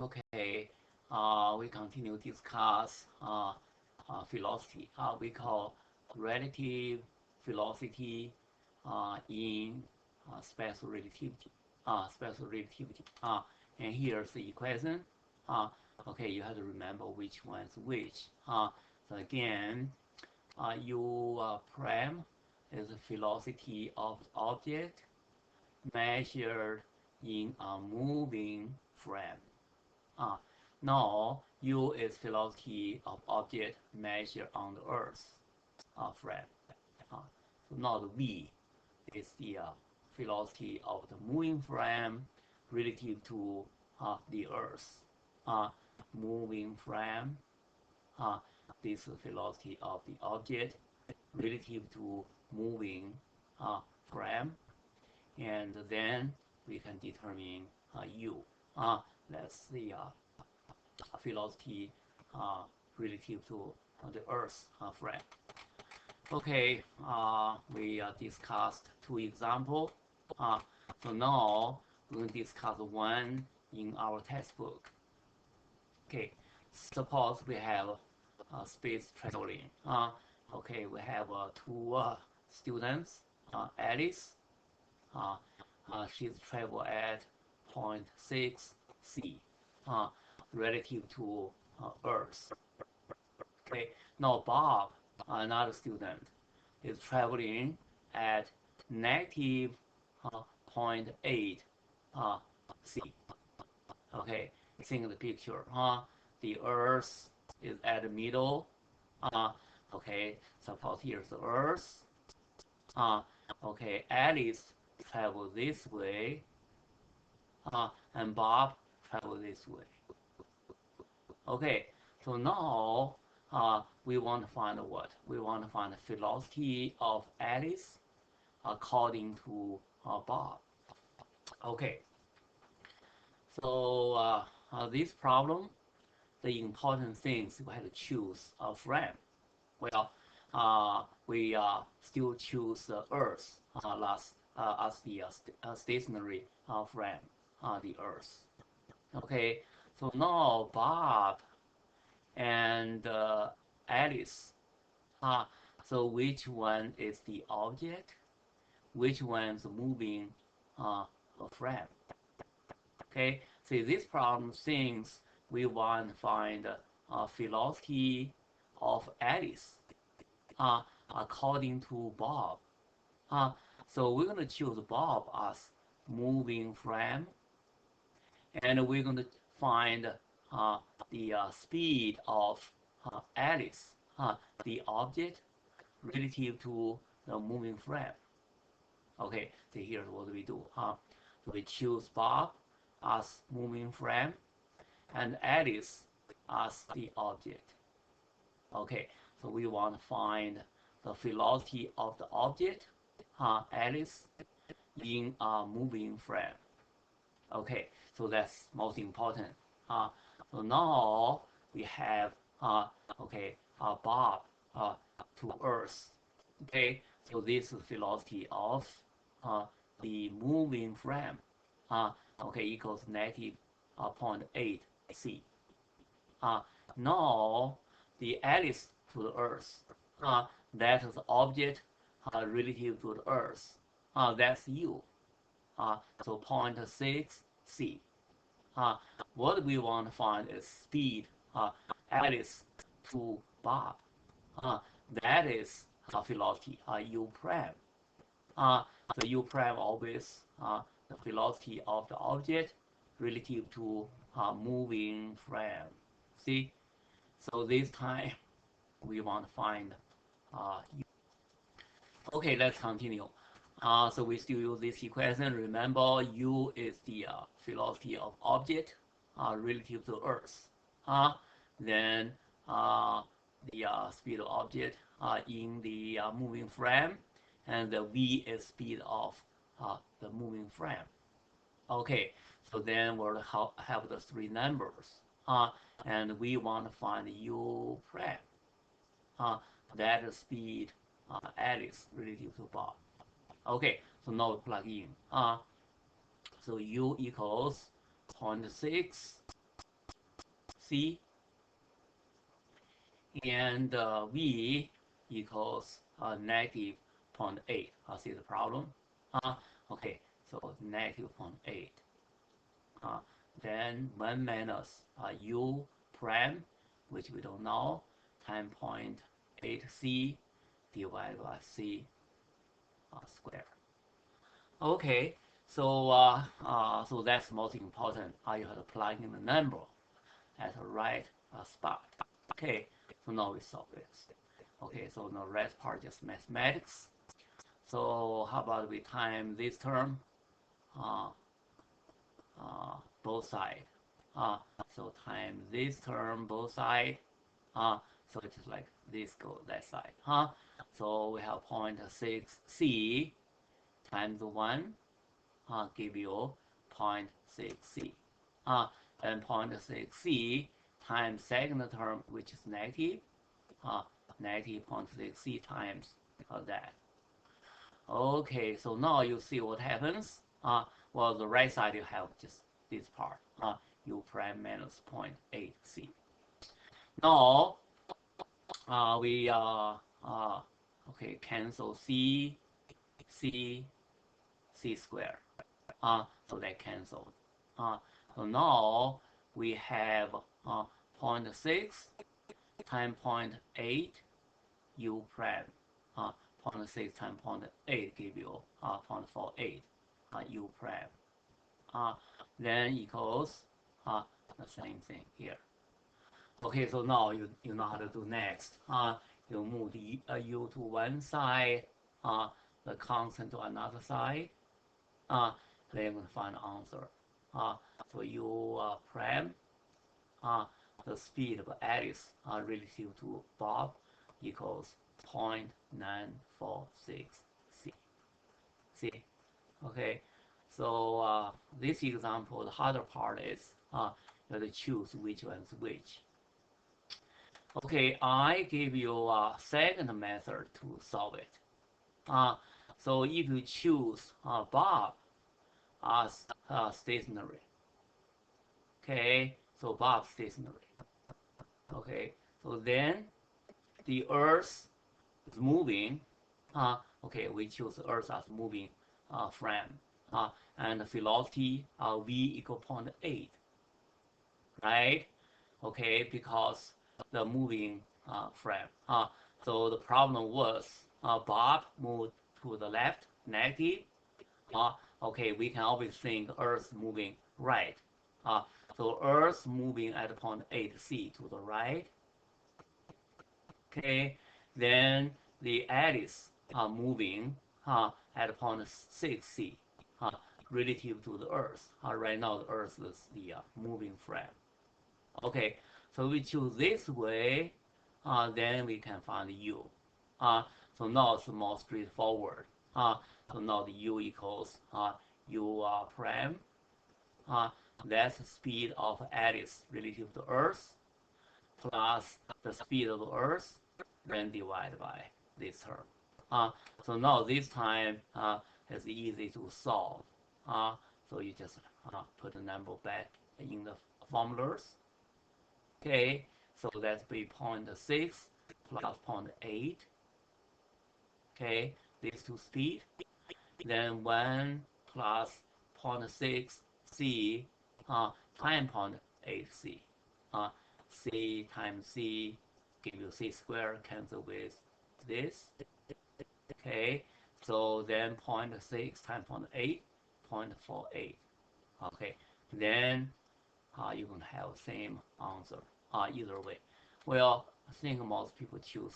Okay, we continue discuss velocity. We call relative velocity in special relativity. Special relativity. And here's the equation. Uh, okay, you have to remember which one's which. So again, U prime is the velocity of the object measured in a moving frame. Uh, Now, U is velocity of object measured on the Earth frame. So now the V is the velocity of the moving frame relative to the Earth. Moving frame, uh, this is velocity of the object relative to moving frame, and then we can determine U. That's the velocity uh, relative to the Earth frame. Okay, we discussed two examples. So now we're going to discuss one in our textbook. Okay, suppose we have space traveling. Okay, we have two students, Alice. Uh, she's travel at point 6 c relative to Earth. Okay, now Bob, another student, is traveling at negative point 0.8 c. Okay, think of the picture. The Earth is at the middle. Okay, suppose here's the Earth. Okay, Alice travel this way, and Bob travel this way. Okay, so now we want to find what? We want to find the velocity of Alice according to Bob. Okay, so this problem, the important things we have to choose a frame. Well, we still choose the Earth last as the stationary frame, the Earth. Okay, so now Bob and Alice. So which one is the object? Which one is moving frame? Okay, see this problem since we want to find velocity of Alice according to Bob. So we're going to choose Bob as moving frame, and we're going to find the speed of Alice, the object relative to the moving frame. Okay, so here's what we do. So we choose Bob as moving frame and Alice as the object. Okay, so we want to find the velocity of the object, Alice, in a moving frame. Okay, so that's most important. So now we have okay Bob to Earth. Okay, so this is velocity of the moving frame. Okay, equals negative 0.8 c. Now the Alice to the Earth. That is the object relative to the Earth. That's U. So 0.6 c. What we want to find is speed Alice to Bob. That is velocity U prime. So U prime always the velocity of the object relative to moving frame. See, so this time we want to find U. Okay, let's continue. So we still use this equation. Remember, U is the velocity of object relative to Earth. Then the speed of object in the moving frame, and the V is speed of the moving frame. Okay, so then we'll have the three numbers, and we want to find U prime. That is speed Alice relative to Bob. Okay, so now we plug in. So U equals 0.6 c, and v equals negative 0.8. See the problem? Okay, so negative 0.8. Then 1 minus u prime, which we don't know, times 0.8c divided by c squared. Okay, so that's most important. You have to plug in the number at the right spot. Okay, so now we solve this. Okay, so the rest part just mathematics. So how about we time this term, uh, both sides. So time this term both sides. So it's like this go that side. So we have 0.6c times 1 give you 0.6c. And 0.6c times second term, which is negative, negative 0.6c times that. Okay, so now you see what happens. Well, the right side you have just this part, u prime minus 0.8c. Now we okay, cancel c, c, c squared. So they canceled. So now we have 0.6 times 0.8 u prime. 0.6 times 0.8 give you 0.48 u prime. Then equals the same thing here. Okay, so now you know how to do next. You move the u to one side, the constant to another side. Then you're going to find the answer. So u prime, the speed of Alice relative to Bob equals 0.946 c. See? Okay. So this example, the harder part is you have to choose which one's which. Okay, I give you a second method to solve it. So if you choose Bob as stationary, okay, so Bob stationary. Okay, so then the Earth is moving. Okay, we choose Earth as moving frame, and the velocity v equal 0.8, right? Okay, because the moving frame. So the problem was Bob moved to the left, negative. Okay, we can always think Earth moving right. So Earth moving at 0.8c to the right. Okay, then the Alice moving at 0.6c relative to the Earth. Right now the Earth is the moving frame. Okay, so we choose this way, then we can find u. So now it's more straightforward. So now the u equals u prime. That's the speed of Alice relative to Earth, plus the speed of the Earth, then divided by this term. So now this time it's easy to solve. So you just put the number back in the formulas. Okay, so that's be 0.6 plus 0.8. Okay, these two speed. Then 1 plus 0.6 c times 0.8 c. C times c give you c squared, cancel with this. Okay, so then 0.6 times 0.8, 0.48. Okay, then you're going to have the same answer either way. Well, I think most people choose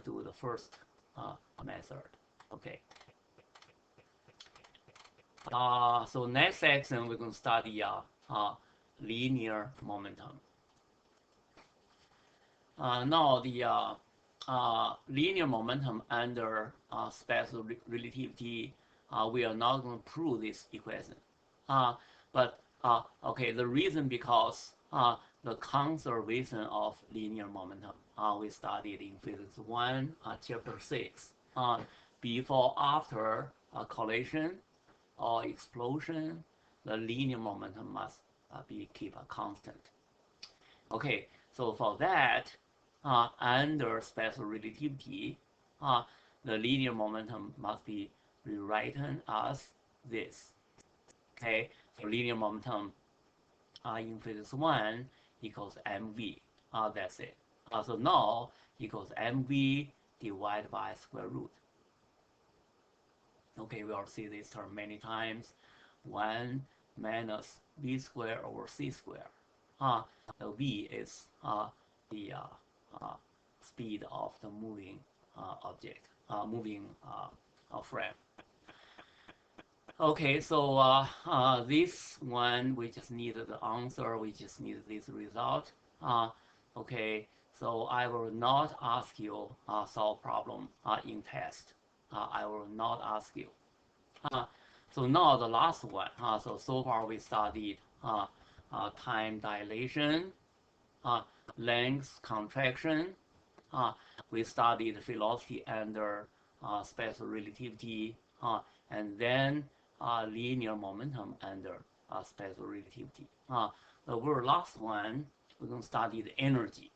do the first method. Okay. So next section we're going to study linear momentum. Now the linear momentum under special relativity, we are not going to prove this equation. But okay, the reason because the conservation of linear momentum we studied in physics 1, chapter 6. Before, after a collision or explosion, the linear momentum must be keep a constant. Okay, so for that, under special relativity, the linear momentum must be rewritten as this. Okay, so linear momentum in physics 1 equals mv. That's it. So now equals mv divided by square root. Okay, we will see this term many times. 1 minus v squared over c squared. The v is the speed of the moving object, moving frame. Okay, so this one, we just need the answer, we just need this result. Okay, so I will not ask you solve problem in test. I will not ask you. So now the last one. So far we studied time dilation, length contraction. We studied velocity under special relativity, and then linear momentum under special relativity. The very last one, we're going to study the energy.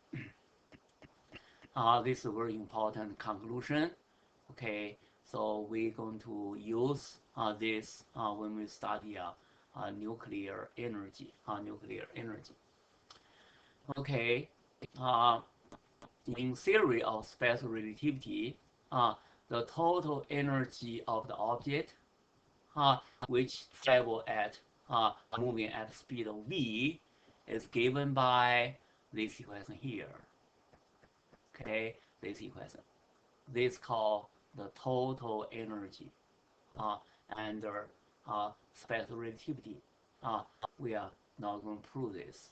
This is a very important conclusion. Okay, so we're going to use this when we study nuclear energy. Nuclear energy. Okay, in theory of special relativity, the total energy of the object, which travel at moving at speed of v, is given by this equation here. Okay, this equation. This is called the total energy under special relativity. We are not going to prove this.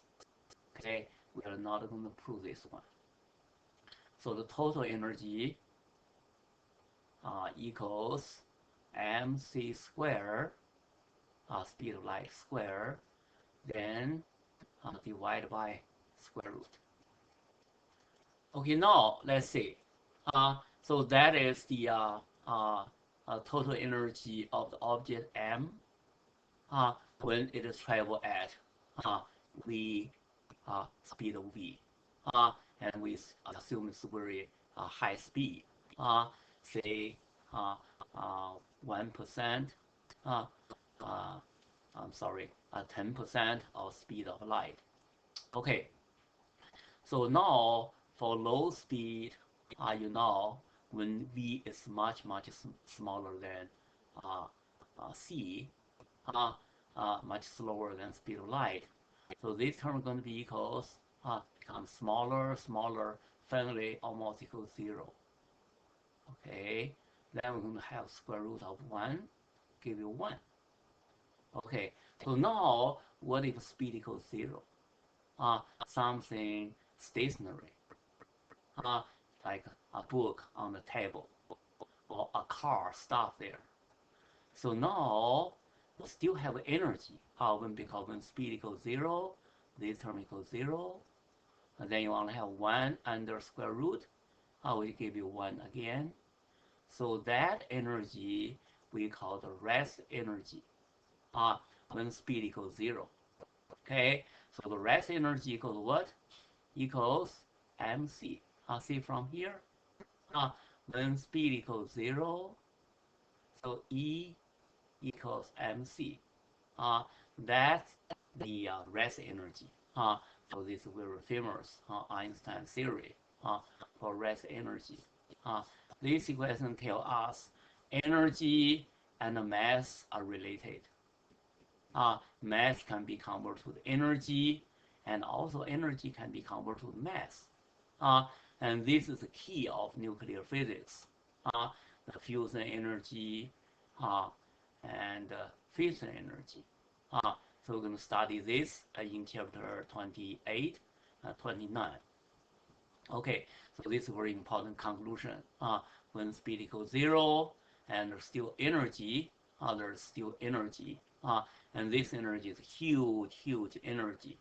Okay, we are not going to prove this one. So the total energy equals mc squared, speed of light squared, then divided by square root. Okay, now let's see. So that is the total energy of the object m when it is travel at v speed of v, and we assume it's very high speed, say 1%, I'm sorry, 10% of speed of light. Okay, so now for low speed, you know, when v is much smaller than c, much slower than speed of light. So this term is going to be equals, become smaller, finally almost equals 0. Okay, then we're going to have square root of 1, give you 1. Okay, so now what if speed equals 0? Something stationary, like a book on the table or a car stopped there. So now we still have energy. Because when speed equals 0, this term equals 0, and then you only have 1 under square root, we give you 1 again. So that energy we call the rest energy when speed equals 0. Okay, so the rest energy equals what? Equals mc. See from here? When speed equals 0, so E equals mc. That's the rest energy. So this is very famous Einstein theory for rest energy. This equation tells us energy and mass are related. Mass can be converted to energy, and also energy can be converted to mass. And this is the key of nuclear physics. The fusion energy and fission energy. So we're going to study this in chapter 28 and 29. Okay, so this is a very important conclusion. When speed equals 0 and there's still energy, and this energy is huge energy.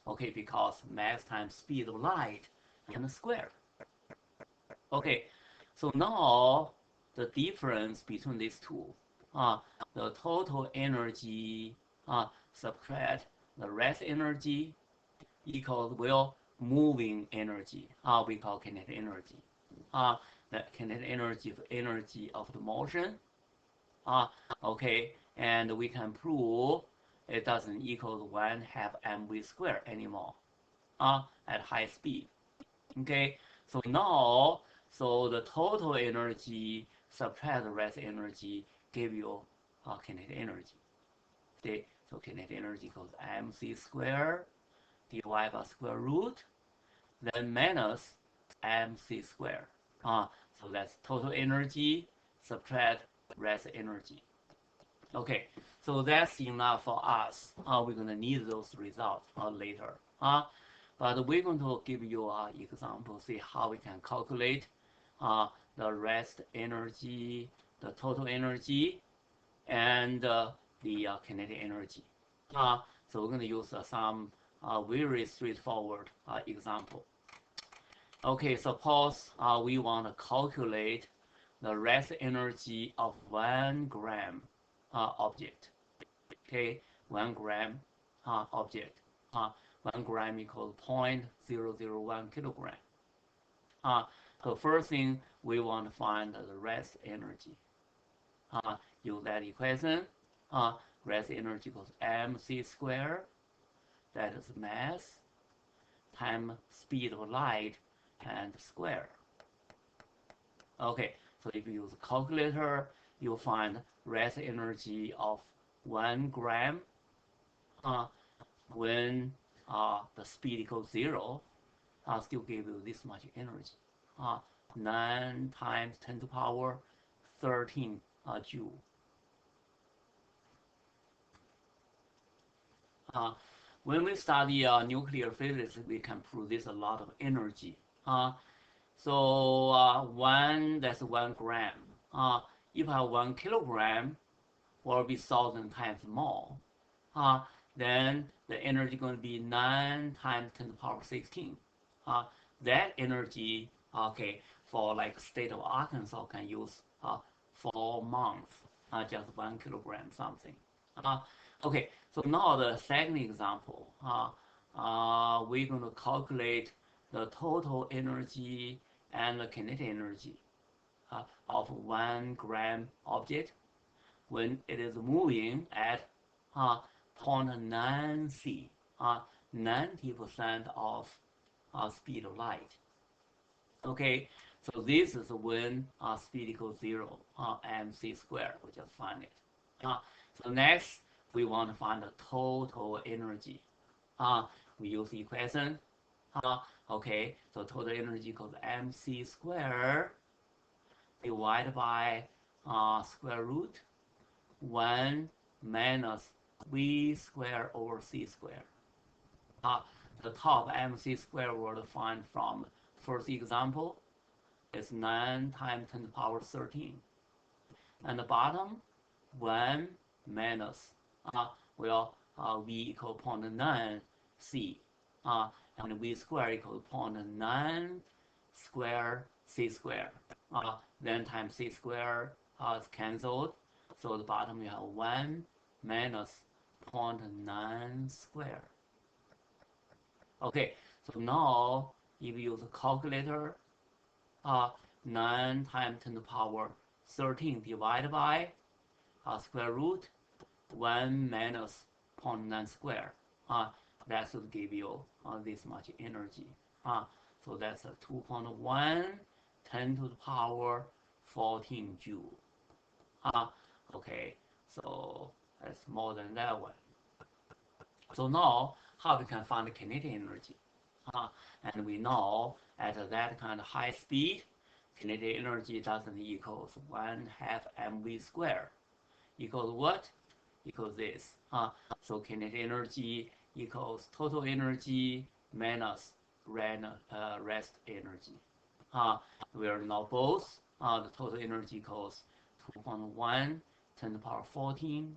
Okay, because mass times speed of light and squared. Okay, so now the difference between these two, the total energy subtract the rest energy, equals moving energy. We call kinetic energy. The kinetic energy is energy of the motion. Okay, and we can prove it doesn't equal 1/2 mv squared anymore at high speed. Okay, so now, so the total energy subtract the rest energy give you kinetic energy. Okay, so kinetic energy equals mc squared divided by square root, then minus mc squared. So that's total energy subtract rest energy. Okay, so that's enough for us. We're going to need those results later. But we're going to give you an example, see how we can calculate the rest energy, the total energy, and the kinetic energy. So we're going to use some very straightforward example. Okay, suppose we want to calculate the rest energy of 1 gram object. Okay, 1 gram object. 1 gram equals 0.001 kilogram. So first thing we want to find the rest energy. Use that equation. Rest energy equals mc squared, that is mass, times speed of light, and square. Okay, so if you use a calculator, you'll find rest energy of 1 gram when the speed equals 0, still give you this much energy. 9 times 10 to the power 13 joule. When we study nuclear physics, we can prove this a lot of energy. So that's 1 gram. If I have 1 kilogram, will be 1,000 times more. Then the energy going to be 9 times 10 to the power 16. That energy, okay, for like state of Arkansas can use 4 months, just 1 kilogram something. Okay, so now the second example, we're going to calculate the total energy and the kinetic energy of 1 gram object when it is moving at 0.9 c, 90% of speed of light. Okay, so this is when speed equals 0, mc squared. We just find it. So next, we want to find the total energy. We use the equation. Okay, so total energy equals mc squared divided by square root 1 minus v squared over c squared. The top mc squared we'll find from first example is 9 times 10 to the power 13. And the bottom 1 minus v equal 0.9 c, and v squared equal 0.9 square c squared. Then times c squared is cancelled, so the bottom we have 1 minus 0.9 squared. Okay, so now if you use a calculator, 9 times 10 to the power 13 divided by square root 1 minus 0.9 squared. That should give you this much energy. So that's a 2.1 10 to the power 14 joule. Okay, so that's more than that one. So now, how we can find the kinetic energy? And we know at that kind of high speed, kinetic energy doesn't equals 1/2 mv squared. Equals what? Equals this. So kinetic energy equals total energy minus rest energy. We are now both. The total energy equals 2.1 10 to the power 14,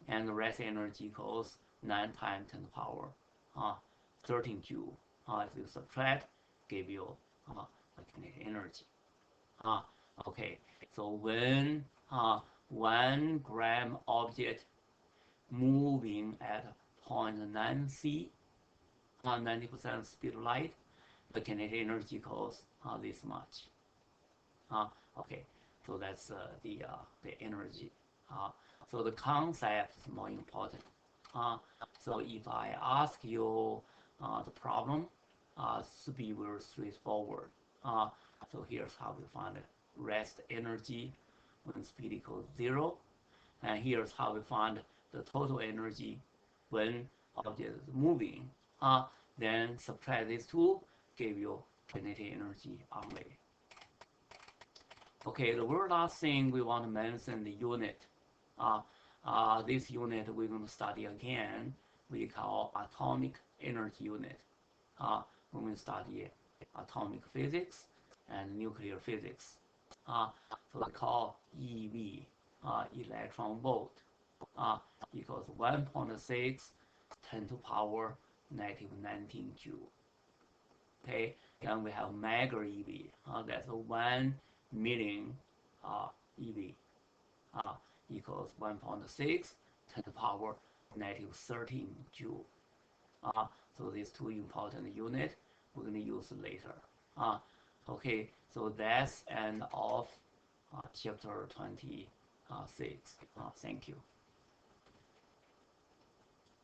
and the rest energy equals 9 times 10 to the power 13 joule. If you subtract, give you the kinetic energy. Okay, so when 1 gram object moving at 0.9 c, 90% speed of light, the kinetic energy equals this much. Okay, so that's the energy. So the concept is more important. So if I ask you the problem, should be very straightforward. So here's how we find it. Rest energy when speed equals 0. And here's how we find the total energy when object is moving. Then subtract these two, give you kinetic energy only. Okay, the very last thing we want to mention the unit. This unit we're going to study again. We call atomic energy unit. When we study atomic physics and nuclear physics. So we call EV, electron volt, equals 1.6 10 to power negative 19 joule. Okay, then we have mega EV, that's 1 million EV, equals 1.6 10 to power negative 13 joule. So these two important units we're going to use later. Okay, so that's end of chapter 26. Thank you.